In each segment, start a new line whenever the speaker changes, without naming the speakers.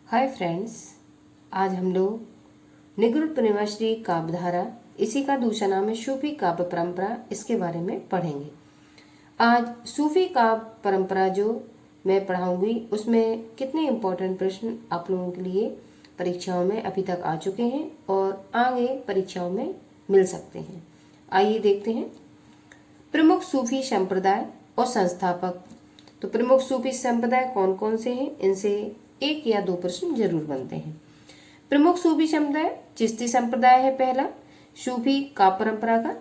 Hi friends, आज हम लोग निगुड़ पूर्णिमाश्री काव्यधारा, इसी का दूसरा नाम है सूफी काव्य परंपरा, इसके बारे में पढ़ेंगे। आज सूफी काव्य परंपरा जो मैं पढ़ाऊंगी उसमें कितने इम्पोर्टेंट प्रश्न आप लोगों के लिए परीक्षाओं में अभी तक आ चुके हैं और आगे परीक्षाओं में मिल सकते हैं। आइए देखते हैं। प्रमुख सूफी संप्रदाय और संस्थापक। तो प्रमुख सूफी संप्रदाय कौन कौन से हैं, इनसे एक या दो प्रश्न जरूर बनते हैं। प्रमुख सूफी संप्रदाय चिश्ती संप्रदाय है पहला, सूफी काव्य परंपरा का।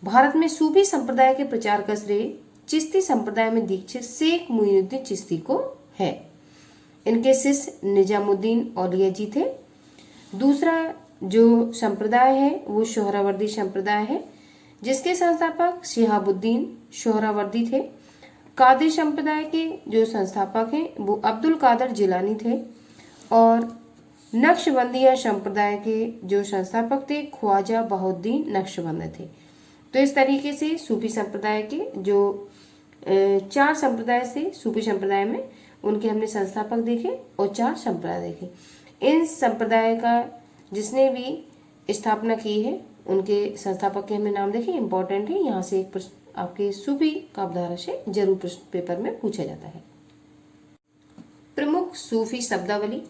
भारत में सूफी संप्रदाय के प्रचार का श्रेय चिश्ती संप्रदाय में दीक्षित शेख मोइनुद्दीन चिश्ती को है। इनके शिष्य निजामुद्दीन औलिया जी थे। दूसरा जो संप्रदाय है वो सोहरावर्दी संप्रदाय है, जिसके संस्थापक शिहाबुद्दीन सोहरावर्दी थे। कादिर संप्रदाय के जो संस्थापक हैं वो अब्दुल कादर जिलानी थे और नक्शबंदिया संप्रदाय के जो संस्थापक थे ख्वाजा बहुद्दीन नक्शबंद थे। तो इस तरीके से सूफी संप्रदाय के जो चार संप्रदाय थे सूफी संप्रदाय में, उनके हमने संस्थापक देखे और चार संप्रदाय देखे। इन संप्रदाय का जिसने भी स्थापना की है उनके संस्थापक के हमने नाम देखे, इंपॉर्टेंट है। यहाँ से एक प्रश्न आपके सूफी काव्यधारा से जरूर प्रश्न पेपर में पूछा जाता है। प्रमुख सूफी शब्दावली।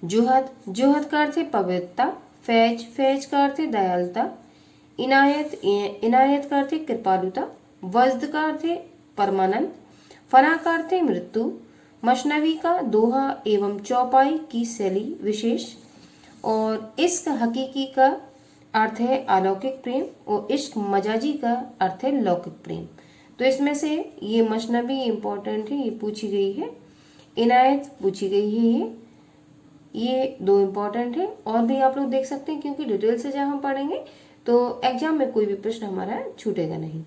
जुहद, जुहद का अर्थ है पवित्रता। फैज, फैज का अर्थ है दयालुता। इनायत, इनायत का अर्थ है कृपालुता। वज्द का अर्थ है परमानंद। फना का अर्थ है मृत्यु। मशनवी का दोहा एवं चौपाई की शैली विशेष। और इश्क हकीकी का अर्थ है अलौकिक प्रेम और इश्क मजाजी का अर्थ है लौकिक प्रेम। तो इसमें से ये मशनवी इम्पोर्टेंट है, ये पूछी गई है। इनायत पूछी गई है, ये दो इम्पोर्टेंट है। और भी आप लोग देख सकते हैं, क्योंकि डिटेल से जब हम पढ़ेंगे तो एग्जाम में कोई भी प्रश्न हमारा छूटेगा नहीं।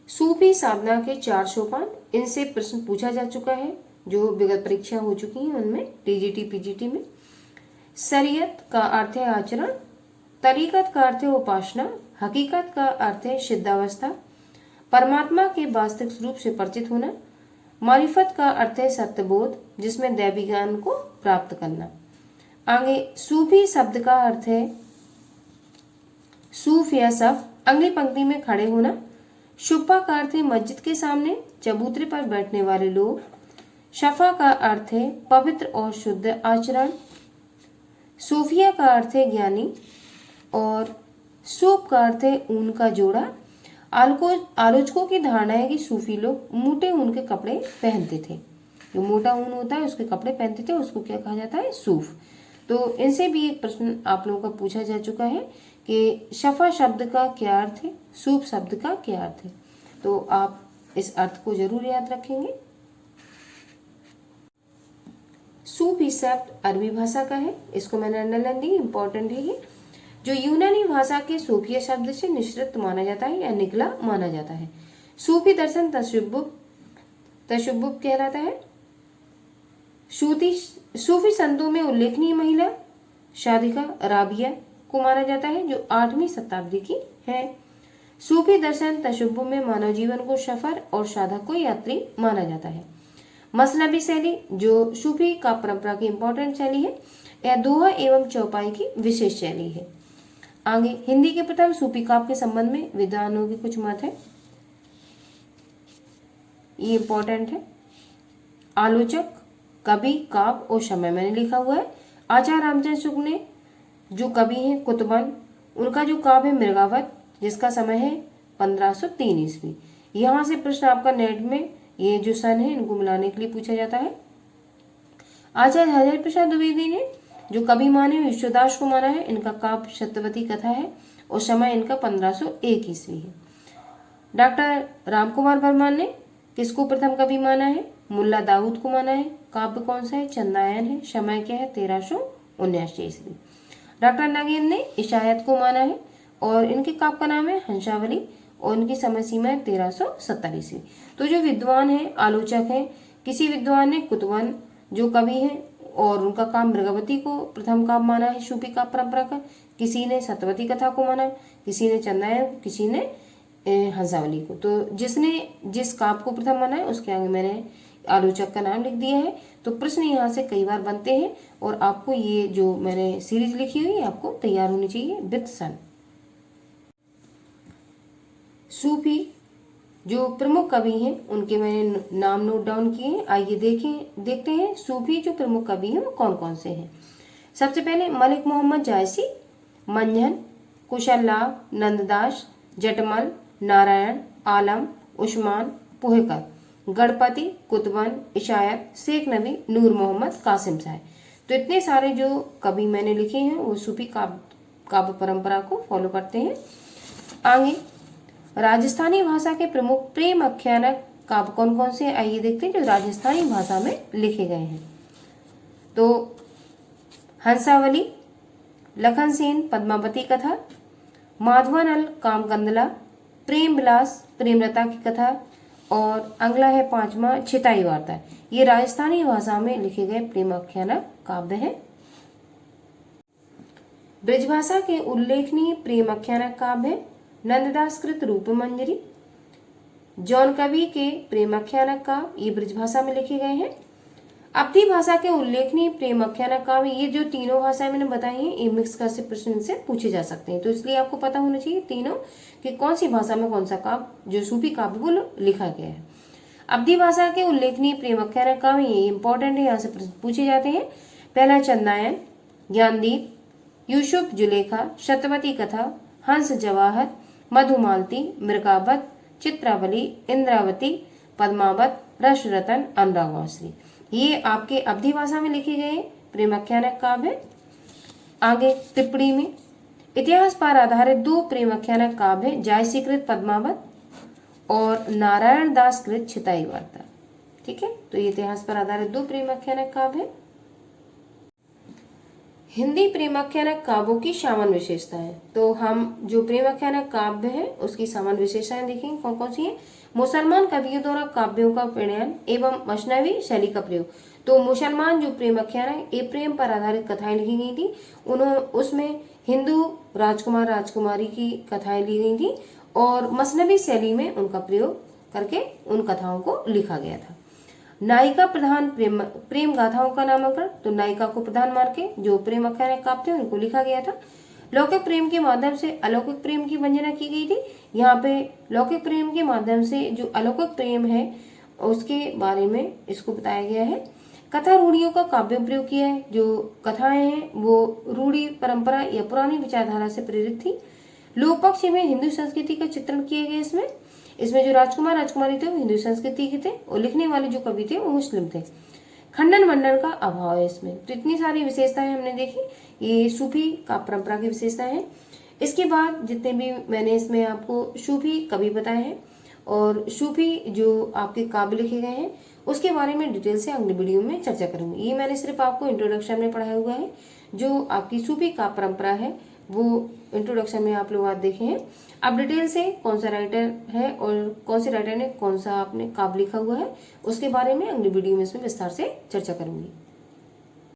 सूफी साधना के 4 सोपान, इनसे प्रश्न पूछा जा चुका है जो विगत परीक्षा हो चुकी है उनमें, टीजीटी पीजीटी में। शरीयत का अर्थ है आचरण। तरीकत का अर्थ है उपासना। हकीकत का अर्थ है सिद्धावस्था। परमात्मा के वास्तविक स्वरूप से परिचित होना। मारिफत का अर्थ है सत्यबोध, जिसमें दैवी ज्ञान को प्राप्त करना। आगे सूफी शब्द का अर्थ है सूफ या सफ, अगली पंक्ति में खड़े होना। शुफा का अर्थ है मस्जिद के सामने चबूतरे पर बैठने वाले लोग। शफा का अर्थ है पवित्र और शुद्ध आचरण। सूफिया का अर्थ है ज्ञानी और सूप का अर्थ है ऊन का जोड़ा। आलोचकों की धारणा है कि सूफी लोग मोटे ऊन के कपड़े पहनते थे। जो मोटा ऊन होता है उसके कपड़े पहनते थे, उसको क्या कहा जाता है? सूफ। तो इनसे भी एक प्रश्न आप लोगों का पूछा जा चुका है कि शफा शब्द का क्या अर्थ है, सूप शब्द का क्या अर्थ है। तो आप इस अर्थ को जरूर याद रखेंगे। सूफी शब्द अरबी भाषा का है, इसको मैंने अंडरलाइन दी, इंपॉर्टेंट है ये। जो यूनानी भाषा के सूफिया शब्द से निश्रित माना जाता है या निकला माना जाता है। सूफी दर्शन तशब्बुब कहलाता है। सूफी संतों में उल्लेखनीय महिला शादिका राबिया को माना जाता है, जो 8वीं शताब्दी की है। सूफी दर्शन तशब्बुब में मानव जीवन को सफर और साधक को यात्री माना जाता है। मसनबी शैली जो सूफी का परंपरा की इंपॉर्टेंट शैली है, यह दोहा एवं चौपाई की विशेष शैली है। आगे हिंदी के प्रथम सूफी काव्य के संबंध में विद्वानों की कुछ मत है, ये इंपॉर्टेंट है। आलोचक, कवि, काव्य और समय मैंने लिखा हुआ है। आचार्य रामचंद्र शुक्ल ने जो कवि हैं कुतुबन, उनका जो काव्य है मृगावत, जिसका समय है 1503 ईस्वी। यहाँ से प्रश्न आपका नेट में ये जो सन है इनको मिलाने के लिए पूछा जाता है। आचार्य हरिहर प्रसाद द्विवेदी ने जो कवि माने विश्वदास को माना है, इनका काव्य सत्यवती कथा है और समय इनका 1501 ईस्वी है। डॉक्टर रामकुमार वर्मा ने किसको प्रथम कवि माना है? मुल्ला दाऊद को माना है। काव्य कौन सा है? चंदायन है। समय क्या है? 1379 ईस्वी। डॉक्टर नगेंद्र ने इशायत को माना है और इनके काव्य का नाम है हंसावली और इनकी समय सीमा है 1370 ईस्वी। तो जो विद्वान है, आलोचक है, किसी विद्वान ने कुतुबन जो कवि हैं और उनका काम मृगावती को प्रथम काव्य माना है सूफी काव्य परंपरा का, किसी ने सत्यवती कथा को माना, किसी ने चंदायन, किसी ने हंसावली को। तो जिसने जिस काव्य को प्रथम माना है उसके आगे मैंने आलोचक का नाम लिख दिया है। तो प्रश्न यहाँ से कई बार बनते हैं और आपको ये जो मैंने सीरीज लिखी हुई है आपको तैयार होनी चाहिए विद सन। सूफी जो प्रमुख कवि हैं उनके मैंने नाम नोट डाउन किए हैं। आइए देखते हैं सूफी जो प्रमुख कवि हैं वो कौन कौन से हैं। सबसे पहले मलिक मोहम्मद जायसी, मंझन, कुशललाल, नंददास, जटमल, नारायण, आलम, उस्मान, पुहेकर, गणपति, कुतुबन, इशायत, शेख नबी, नूर मोहम्मद, कासिम साहब। तो इतने सारे जो कवि मैंने लिखे हैं वो सूफी काव्य परंपरा को फॉलो करते हैं। आगे राजस्थानी भाषा के प्रमुख प्रेम आख्यानक काव्य कौन कौन से, आइए देखते हैं जो राजस्थानी भाषा में लिखे गए हैं। तो हंसावली, लखन सेन पद्मावती कथा, माधवानल कामकंदला, प्रेम विलास प्रेमलता की कथा, और अगला है 5वां छिताई वार्ता। ये राजस्थानी भाषा में लिखे गए प्रेम आख्यानक काव्य हैं। ब्रजभाषा के उल्लेखनीय प्रेम आख्यानक काव्य है नंददास कृत रूपमंजरी, जौन कवि के प्रेम आख्यानक काव्य ये ब्रजभाषा में लिखे गए हैं। अवधी भाषा के उल्लेखनीय प्रेम आख्यानक काव्य, ये जो तीनों भाषाएं मैंने बताई हैं ये मिक्स कर से प्रश्न से पूछे जा सकते हैं। तो इसलिए आपको पता होना चाहिए तीनों कि कौन सी भाषा में कौन सा काव्य जो सूफी काव्य वो लिखा गया है। अवधी भाषा के उल्लेखनीय प्रेम आख्यानक काव्य ये इंपॉर्टेंट है, यहाँ से प्रश्न पूछे जाते हैं। पहला चंदायन, ज्ञानदीप, यूसुफ जुलेखा, शतवती कथा, हंस जवाहर, मधुमालती, मृगावत, चित्रावली, इंद्रावती, पद्मावत, रसरतन, अनुरागवासरी, ये आपके अवधी भाषा में लिखे गए प्रेम आख्यानक काव्य। आगे टिप्पणी में इतिहास पर आधारित 2 प्रेम आख्यानक काव्य है, जायसीकृत पद्मावत और नारायण दास कृत छिताई वार्ता। ठीक है, तो ये इतिहास पर आधारित 2 प्रेम आख्यानक काव्य है। हिंदी प्रेमाख्यानक काव्यों की सामान्य विशेषताएं, तो हम जो प्रेमाख्यानक काव्य है उसकी सामान्य विशेषताएं देखेंगे कौन कौन सी है। मुसलमान कवियों द्वारा काव्यों का प्रणयन एवं मसनवी शैली का प्रयोग। तो मुसलमान जो प्रेमाख्यानक ये प्रेम पर आधारित कथाएं लिखी गई थी, उन्होंने उसमें हिंदू राजकुमार राजकुमारी की कथाएं ली गई थी और मसनवी शैली में उनका प्रयोग करके उन कथाओं को लिखा गया था। नायिका प्रधान प्रेम गाथाओं का नामांकन, तो नायिका को प्रधान मार के जो प्रेम आख्यानक काव्य थे उनको लिखा गया था। लौकिक प्रेम के माध्यम से अलौकिक प्रेम की वंदना की गई थी। यहाँ पे लौकिक प्रेम के माध्यम से जो अलौकिक प्रेम है उसके बारे में इसको बताया गया है। कथा रूढ़ियों का काव्य प्रयोग किया है, जो कथाएं हैं वो रूढ़ी परंपरा या पुरानी विचारधारा से प्रेरित थी। लोक पक्ष में हिंदू संस्कृति का चित्रण किया गया। इसमें जो राजकुमार राजकुमारी थे वो हिंदू संस्कृति के थे और लिखने वाले जो कवि थे वो मुस्लिम थे। खंडन मंडन का अभाव है इसमें। तो इतनी सारी विशेषताएं हमने देखी, ये सूफी काव्य परंपरा की विशेषताएं हैं। इसके बाद जितने भी मैंने इसमें आपको सूफी कवि बताए हैं और सूफी जो आपके काव्य लिखे गए हैं उसके बारे में डिटेल से अगले वीडियो में चर्चा करूंगी। ये मैंने सिर्फ आपको इंट्रोडक्शन में पढ़ाया हुआ है। जो आपकी सूफी काव्य परंपरा है वो इंट्रोडक्शन में आप लोग आज देखे हैं। अब डिटेल से कौन सा राइटर है और कौन से राइटर ने कौन सा आपने काव्य लिखा हुआ है उसके बारे में अगली वीडियो में इसमें विस्तार से चर्चा करूंगी।